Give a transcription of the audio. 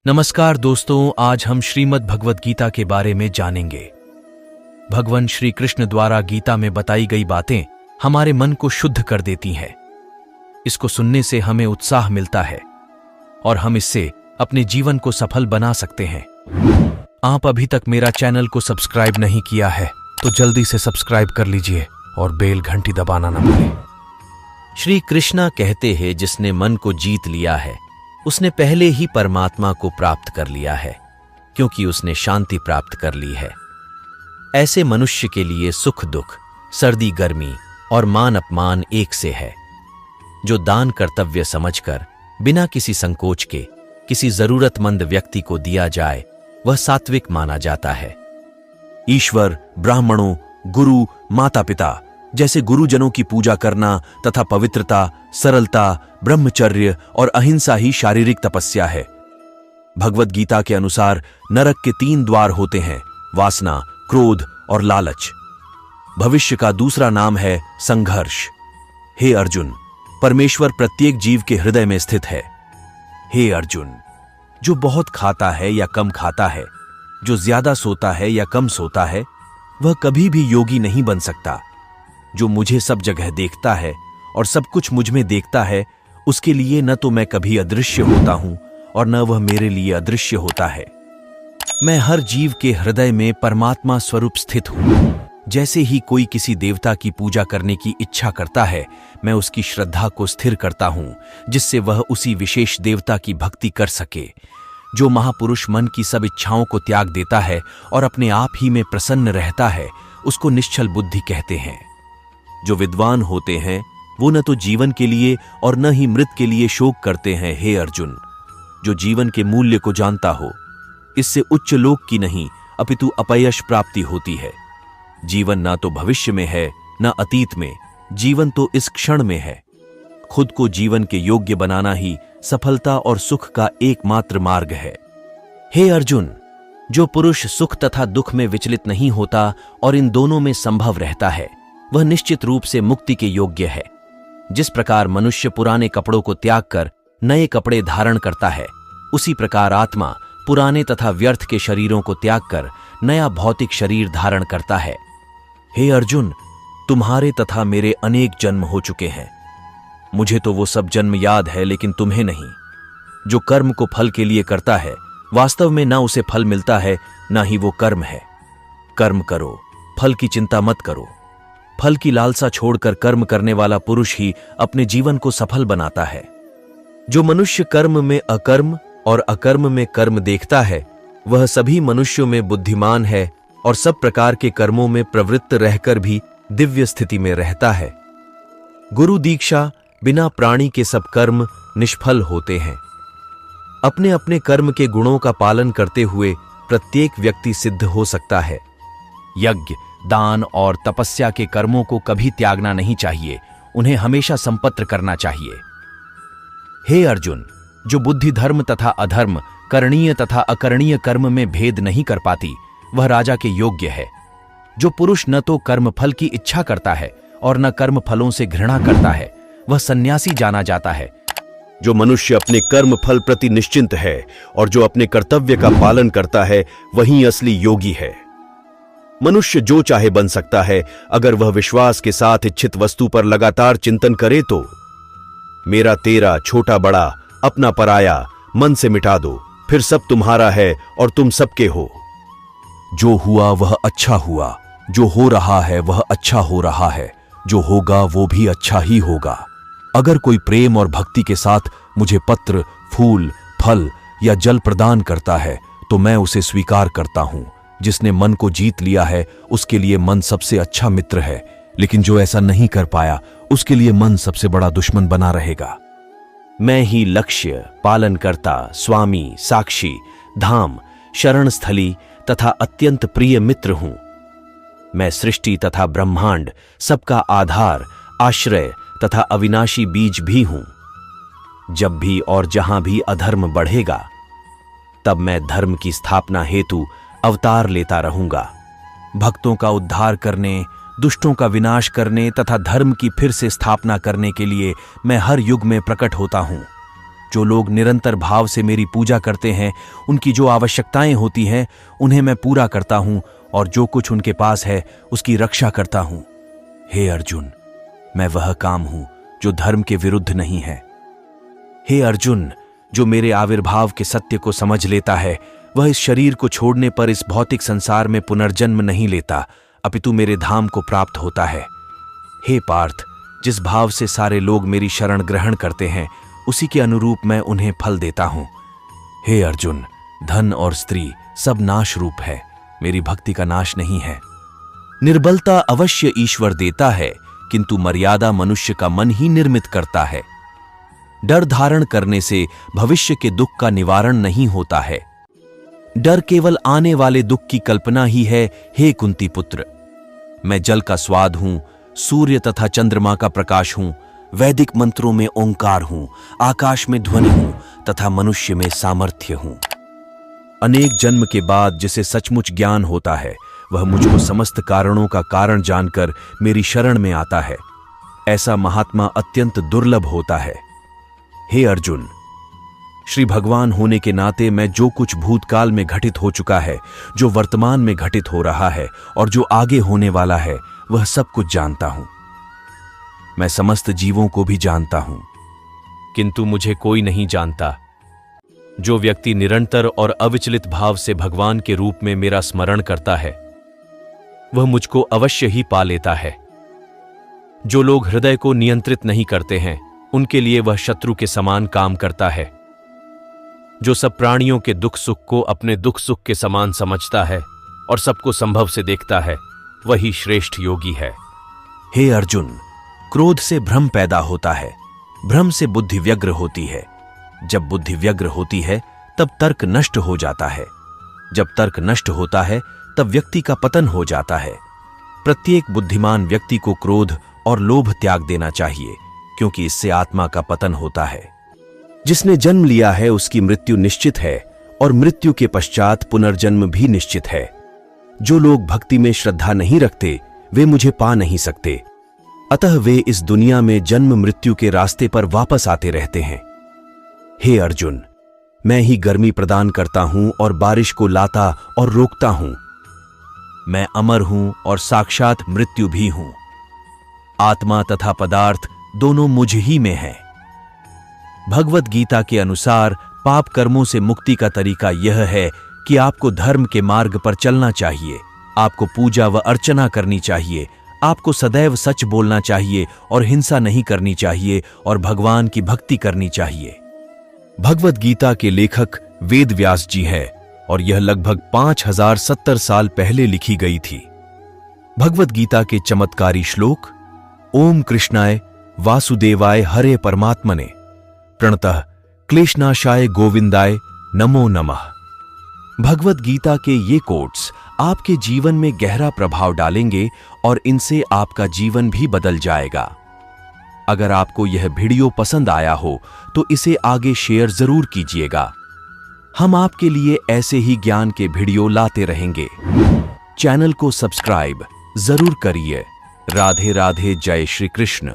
नमस्कार दोस्तों, आज हम श्रीमद् भगवद गीता के बारे में जानेंगे। भगवान श्री कृष्ण द्वारा गीता में बताई गई बातें हमारे मन को शुद्ध कर देती हैं। इसको सुनने से हमें उत्साह मिलता है और हम इससे अपने जीवन को सफल बना सकते हैं। आप अभी तक मेरा चैनल को सब्सक्राइब नहीं किया है तो जल्दी से सब्सक्राइब कर लीजिए और बेल घंटी दबाना न भूलें। श्री कृष्णा कहते हैं, जिसने मन को जीत लिया है उसने पहले ही परमात्मा को प्राप्त कर लिया है, क्योंकि उसने शांति प्राप्त कर ली है। ऐसे मनुष्य के लिए सुख दुख, सर्दी गर्मी और मान अपमान एक से है। जो दान कर्तव्य समझकर बिना किसी संकोच के किसी जरूरतमंद व्यक्ति को दिया जाए वह सात्विक माना जाता है। ईश्वर, ब्राह्मणों, गुरु, माता पिता जैसे गुरुजनों की पूजा करना तथा पवित्रता, सरलता, ब्रह्मचर्य और अहिंसा ही शारीरिक तपस्या है। भगवद गीता के अनुसार नरक के 3 द्वार होते हैं: वासना, क्रोध और लालच। भविष्य का दूसरा नाम है संघर्ष। हे अर्जुन, परमेश्वर प्रत्येक जीव के हृदय में स्थित है। हे अर्जुन, जो बहुत खाता है या कम खाता है, जो ज्यादा सोता है या कम सोता है, वह कभी भी योगी नहीं बन सकता। जो मुझे सब जगह देखता है और सब कुछ मुझ में देखता है, उसके लिए न तो मैं कभी अदृश्य होता हूं और न वह मेरे लिए अदृश्य होता है। मैं हर जीव के हृदय में परमात्मा स्वरूप स्थित हूं। जैसे ही कोई किसी देवता की पूजा करने की इच्छा करता है, मैं उसकी श्रद्धा को स्थिर करता हूं, जिससे वह उसी विशेष देवता की भक्ति कर सके। जो महापुरुष मन की सब इच्छाओं को त्याग देता है और अपने आप ही में प्रसन्न रहता है, उसको निश्चल बुद्धि कहते हैं। जो विद्वान होते हैं वो न तो जीवन के लिए और न ही मृत के लिए शोक करते हैं। हे अर्जुन, जो जीवन के मूल्य को जानता हो, इससे उच्च लोक की नहीं अपितु अपयश प्राप्ति होती है। जीवन ना तो भविष्य में है न अतीत में, जीवन तो इस क्षण में है। खुद को जीवन के योग्य बनाना ही सफलता और सुख का एकमात्र मार्ग है। हे अर्जुन, जो पुरुष सुख तथा दुख में विचलित नहीं होता और इन दोनों में संभव रहता है, वह निश्चित रूप से मुक्ति के योग्य है। जिस प्रकार मनुष्य पुराने कपड़ों को त्याग कर नए कपड़े धारण करता है, उसी प्रकार आत्मा पुराने तथा व्यर्थ के शरीरों को त्याग कर नया भौतिक शरीर धारण करता है। हे अर्जुन, तुम्हारे तथा मेरे अनेक जन्म हो चुके हैं। मुझे तो वो सब जन्म याद है, लेकिन तुम्हें नहीं। जो कर्म को फल के लिए करता है, वास्तव में ना उसे फल मिलता है ना ही वो कर्म है। कर्म करो, फल की चिंता मत करो। फल की लालसा छोड़कर कर्म करने वाला पुरुष ही अपने जीवन को सफल बनाता है। जो मनुष्य कर्म में अकर्म और अकर्म में कर्म देखता है, वह सभी मनुष्यों में बुद्धिमान है और सब प्रकार के कर्मों में प्रवृत्त रहकर भी दिव्य स्थिति में रहता है। गुरु दीक्षा बिना प्राणी के सब कर्म निष्फल होते हैं। अपने अपने कर्म के गुणों का पालन करते हुए प्रत्येक व्यक्ति सिद्ध हो सकता है। यज्ञ, दान और तपस्या के कर्मों को कभी त्यागना नहीं चाहिए, उन्हें हमेशा संपत्र करना चाहिए। हे अर्जुन, जो बुद्धि धर्म तथा अधर्म, करणीय तथा अकरणीय कर्म में भेद नहीं कर पाती, वह राजा के योग्य है। जो पुरुष न तो कर्म फल की इच्छा करता है और न कर्म फलों से घृणा करता है, वह सन्यासी जाना जाता है। जो मनुष्य अपने कर्म फल प्रति निश्चिंत है और जो अपने कर्तव्य का पालन करता है, वही असली योगी है। मनुष्य जो चाहे बन सकता है, अगर वह विश्वास के साथ इच्छित वस्तु पर लगातार चिंतन करे तो। मेरा तेरा, छोटा बड़ा, अपना पराया मन से मिटा दो, फिर सब तुम्हारा है और तुम सबके हो। जो हुआ वह अच्छा हुआ, जो हो रहा है वह अच्छा हो रहा है, जो होगा वो भी अच्छा ही होगा। अगर कोई प्रेम और भक्ति के साथ मुझे पत्र, फूल, फल या जल प्रदान करता है तो मैं उसे स्वीकार करता हूं। जिसने मन को जीत लिया है उसके लिए मन सबसे अच्छा मित्र है, लेकिन जो ऐसा नहीं कर पाया उसके लिए मन सबसे बड़ा दुश्मन बना रहेगा। मैं ही लक्ष्य, पालनकर्ता, स्वामी, साक्षी, धाम, शरण स्थली तथा अत्यंत प्रिय मित्र हूं। मैं सृष्टि तथा ब्रह्मांड, सबका आधार, आश्रय तथा अविनाशी बीज भी हूं। जब भी और जहां भी अधर्म बढ़ेगा, तब मैं धर्म की स्थापना हेतु अवतार लेता रहूंगा। भक्तों का उद्धार करने, दुष्टों का विनाश करने तथा धर्म की फिर से स्थापना करने के लिए मैं हर युग में प्रकट होता हूं। जो लोग निरंतर भाव से मेरी पूजा करते हैं, उनकी जो आवश्यकताएं होती हैं उन्हें मैं पूरा करता हूं और जो कुछ उनके पास है उसकी रक्षा करता हूं। हे अर्जुन, मैं वह काम हूं जो धर्म के विरुद्ध नहीं है। हे अर्जुन, जो मेरे आविर्भाव के सत्य को समझ लेता है वह इस शरीर को छोड़ने पर इस भौतिक संसार में पुनर्जन्म नहीं लेता, अपितु मेरे धाम को प्राप्त होता है। हे पार्थ, जिस भाव से सारे लोग मेरी शरण ग्रहण करते हैं उसी के अनुरूप मैं उन्हें फल देता हूं। हे अर्जुन, धन और स्त्री सब नाश रूप है, मेरी भक्ति का नाश नहीं है। निर्बलता अवश्य ईश्वर देता है, किंतु मर्यादा मनुष्य का मन ही निर्मित करता है। डर धारण करने से भविष्य के दुख का निवारण नहीं होता है। डर केवल आने वाले दुख की कल्पना ही है। हे कुंती पुत्र, मैं जल का स्वाद हूं, सूर्य तथा चंद्रमा का प्रकाश हूं, वैदिक मंत्रों में ओंकार हूं, आकाश में ध्वनि हूं तथा मनुष्य में सामर्थ्य हूं। अनेक जन्म के बाद जिसे सचमुच ज्ञान होता है वह मुझको समस्त कारणों का कारण जानकर मेरी शरण में आता है। ऐसा महात्मा अत्यंत दुर्लभ होता है। हे अर्जुन, श्री भगवान होने के नाते मैं जो कुछ भूतकाल में घटित हो चुका है, जो वर्तमान में घटित हो रहा है और जो आगे होने वाला है वह सब कुछ जानता हूं। मैं समस्त जीवों को भी जानता हूं, किंतु मुझे कोई नहीं जानता। जो व्यक्ति निरंतर और अविचलित भाव से भगवान के रूप में मेरा स्मरण करता है वह मुझको अवश्य ही पा लेता है। जो लोग हृदय को नियंत्रित नहीं करते हैं उनके लिए वह शत्रु के समान काम करता है। जो सब प्राणियों के दुख सुख को अपने दुख सुख के समान समझता है और सबको संभव से देखता है वही श्रेष्ठ योगी है। हे अर्जुन, क्रोध से भ्रम पैदा होता है, भ्रम से बुद्धि व्यग्र होती है। जब बुद्धि व्यग्र होती है तब तर्क नष्ट हो जाता है। जब तर्क नष्ट होता है तब व्यक्ति का पतन हो जाता है। प्रत्येक बुद्धिमान व्यक्ति को क्रोध और लोभ त्याग देना चाहिए, क्योंकि इससे आत्मा का पतन होता है। जिसने जन्म लिया है उसकी मृत्यु निश्चित है और मृत्यु के पश्चात पुनर्जन्म भी निश्चित है। जो लोग भक्ति में श्रद्धा नहीं रखते वे मुझे पा नहीं सकते, अतः वे इस दुनिया में जन्म मृत्यु के रास्ते पर वापस आते रहते हैं। हे अर्जुन, मैं ही गर्मी प्रदान करता हूं और बारिश को लाता और रोकता हूं। मैं अमर हूं और साक्षात मृत्यु भी हूं। आत्मा तथा पदार्थ दोनों मुझ ही में हैं। भगवत गीता के अनुसार पाप कर्मों से मुक्ति का तरीका यह है कि आपको धर्म के मार्ग पर चलना चाहिए, आपको पूजा व अर्चना करनी चाहिए, आपको सदैव सच बोलना चाहिए और हिंसा नहीं करनी चाहिए और भगवान की भक्ति करनी चाहिए। भगवत गीता के लेखक वेद व्यास जी हैं और यह लगभग 5070 साल पहले लिखी गई थी। भगवत गीता के चमत्कारी श्लोक: ओम कृष्णाय वासुदेवाय हरे परमात्मने प्रणतः क्लेशनाशाय गोविंदाय नमो नमः। भगवत गीता के ये कोट्स आपके जीवन में गहरा प्रभाव डालेंगे और इनसे आपका जीवन भी बदल जाएगा। अगर आपको यह वीडियो पसंद आया हो तो इसे आगे शेयर जरूर कीजिएगा। हम आपके लिए ऐसे ही ज्ञान के वीडियो लाते रहेंगे। चैनल को सब्सक्राइब जरूर करिए। राधे राधे, जय श्री कृष्ण।